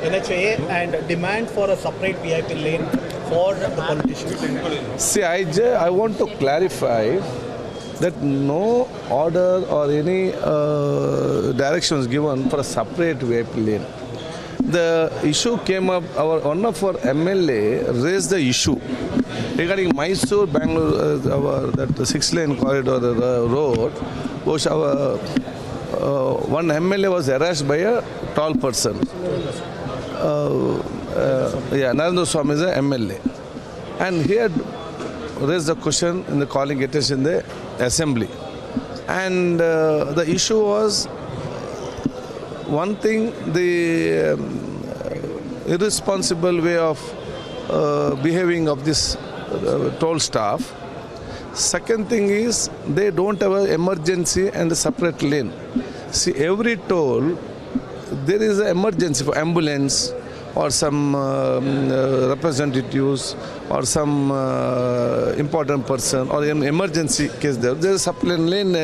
NHA and demand for a separate VIP lane for the politicians. See, I want to clarify that no order or any direction was given for a separate VIP lane. The issue came up, one of our MLA raised the issue regarding Mysore, Bangalore, that 6-lane corridor road, which our one MLA was harassed by a tall person. Narendra Swamy is a MLA. And he had raised the question in the calling it in the assembly. And the issue was, one thing, the irresponsible way of behaving of this toll staff. Second thing is, they don't have an emergency and a separate lane. See, every toll, there is an emergency for ambulance or some representatives or some important person or an emergency case there. There is a separate lane,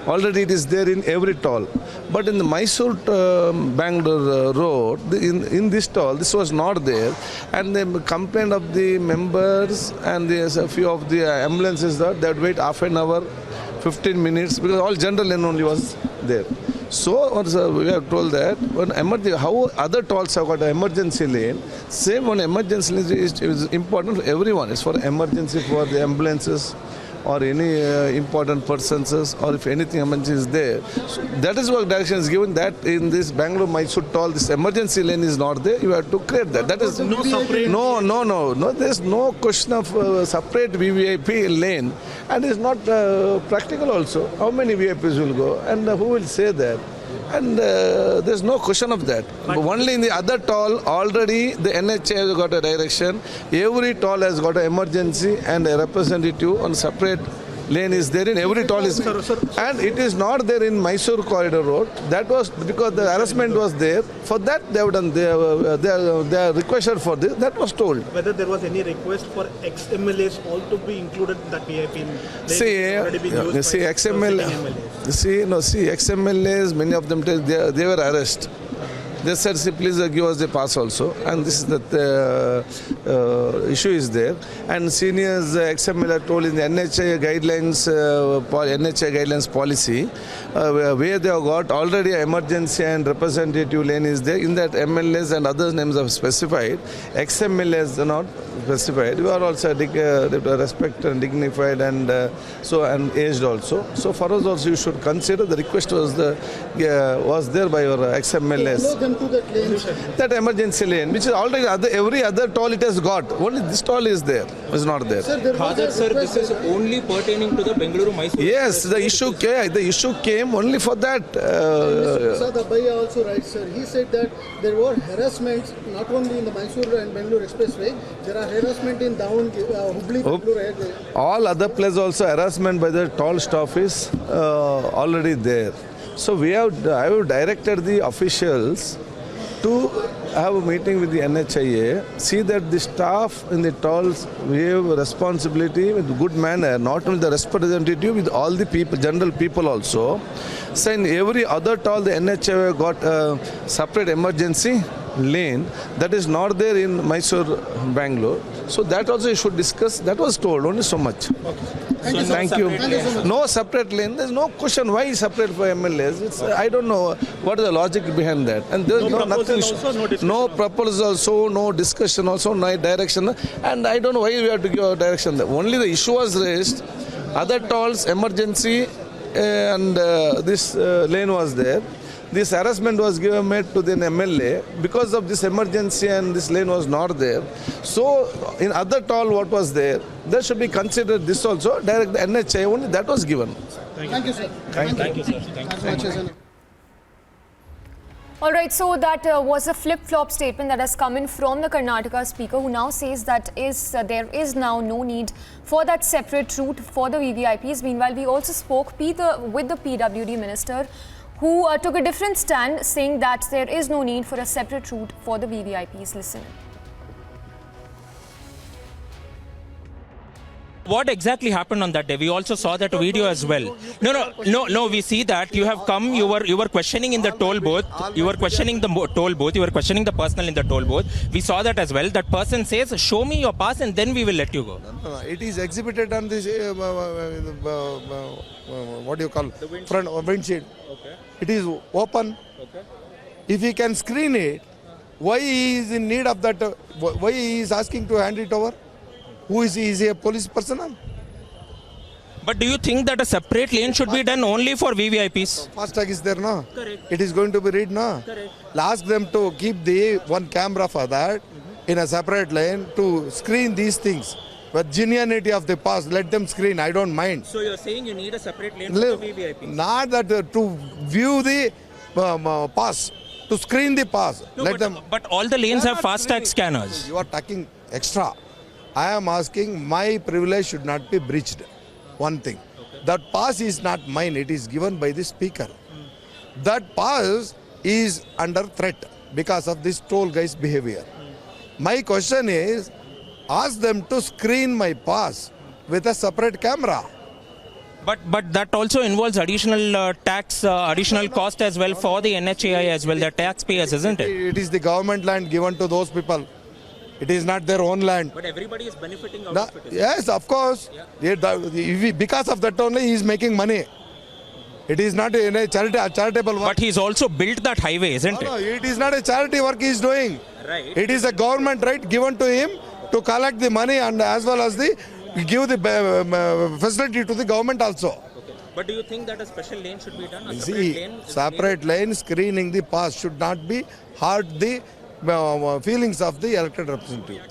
already it is there in every toll. But in the Mysore Bangalore road, in this toll, this was not there. And the complaint of the members and a few of the ambulances that they would wait half an hour, 15 minutes, because all general lane only was there. So we have told that when how other tolls have got an emergency lane, same one emergency lane is important for everyone. It's for emergency for the ambulances or any important persons, or if anything emergency is there. So that is what direction is given, that in this Bangalore-Mysore toll, this emergency lane is not there. You have to create that. That is no separate. No. There's no question of separate VVIP lane, and it's not practical also. How many VIPs will go, and who will say that? And there's no question of that. But only in the other toll, already the NHA has got a direction. Every toll has got an emergency and a representative on separate lane is there in every toll. And it is not there in Mysore corridor road. That was because the harassment was there. For that they have done, they are requested for this. That was told. Whether there was any request for ex-MLAs all to be included in that VIP lane? See, ex-MLAs, many of them, they were arrested. They said, please give us the pass also, and this is the issue is there. And seniors XML told in the NHA guidelines policy, where they have got already an emergency and representative lane is there. In that MLAs and other names are specified. XMLAs are not specified. We are also respect and dignified and and aged also. So for us also, you should consider the request was there by your XMLAs. That emergency lane, which is already every other toll it has got. Only this toll is there, is not there. Sir, this is only pertaining to the Bengaluru-Mysore. Yes, the issue came only for that. Mr. Prasad Abhaya also writes, sir. He said that there were harassments not only in the Mysore and Bengaluru Expressway. There are harassment in Down, Hubli, Bengaluru. All other places also harassment by the toll staff is already there. So I have directed the officials to have a meeting with the NHIA, see that the staff in the tolls we have responsibility with good manner, not only the representative, with all the people, general people also. So in every other toll, the NHIA got a separate emergency lane that is not there in Mysore, Bangalore. So that also you should discuss. That was told, only so much. Okay. Thank you. No separate lane. There's no question why separate for MLAs. I don't know what is the logic behind that. And there's no proposal also, no discussion also, no direction. And I don't know why we have to give a direction. Only the issue was raised. Other tolls, emergency, and this lane was there. This harassment was made to the MLA because of this emergency, and this lane was not there. So in other toll what was there, that should be considered this also, direct the NHA only, that was given. Thank you, sir. Thank you, sir. Thank you. All right, so that was a flip-flop statement that has come in from the Karnataka Speaker, who now says that there is now no need for that separate route for the VVIPs. Meanwhile, we also spoke with the PWD Minister, who took a different stand, saying that there is no need for a separate route for the VVIPs. Listen. what exactly happened on that day? We also saw that video as well. No. We see that you have come. You were questioning in the toll booth. You were questioning the toll booth. You were questioning the personnel in the toll booth. We saw that as well. That person says, "Show me your pass, and then we will let you go." No, it is exhibited on this what do you call front windshield. Okay. It is open. Okay. If he can screen it, why he is in need of that? Why he is asking to hand it over? Who is he? Is he a police personnel? But do you think that a separate lane should be done only for VVIPs? Fastag is there, no? Correct. It is going to be read, no? Correct. Ask them to keep the one camera for that in a separate lane to screen these things. But genuinity of the pass, let them screen. I don't mind. So you're saying you need a separate lane for the VVIPs? Not that to view the pass, to screen the pass. No, let them. but all the lanes They are have not FASTag screening. scanners. You are talking extra. I am asking, my privilege should not be breached. One thing. Okay. That pass is not mine. It is given by the speaker. That pass is under threat because of this toll guy's behavior. My question is, ask them to screen my pass with a separate camera. But that also involves additional tax, additional cost as well for the NHAI as well. They're taxpayers, isn't it? It is the government land given to those people. It is not their own land. But everybody is benefiting out No, of it. yes, of course. Because of that only he is making money. It is not a charitable work. But he's also built that highway, isn't No, it? it is not a charity work he is doing. Right. It is a government right given to him to collect the money and as well as the give the facility to the government also. Okay. But do you think that a special lane should be done? A See, separate lane screening the pass should not be hurt the feelings of the elected representative.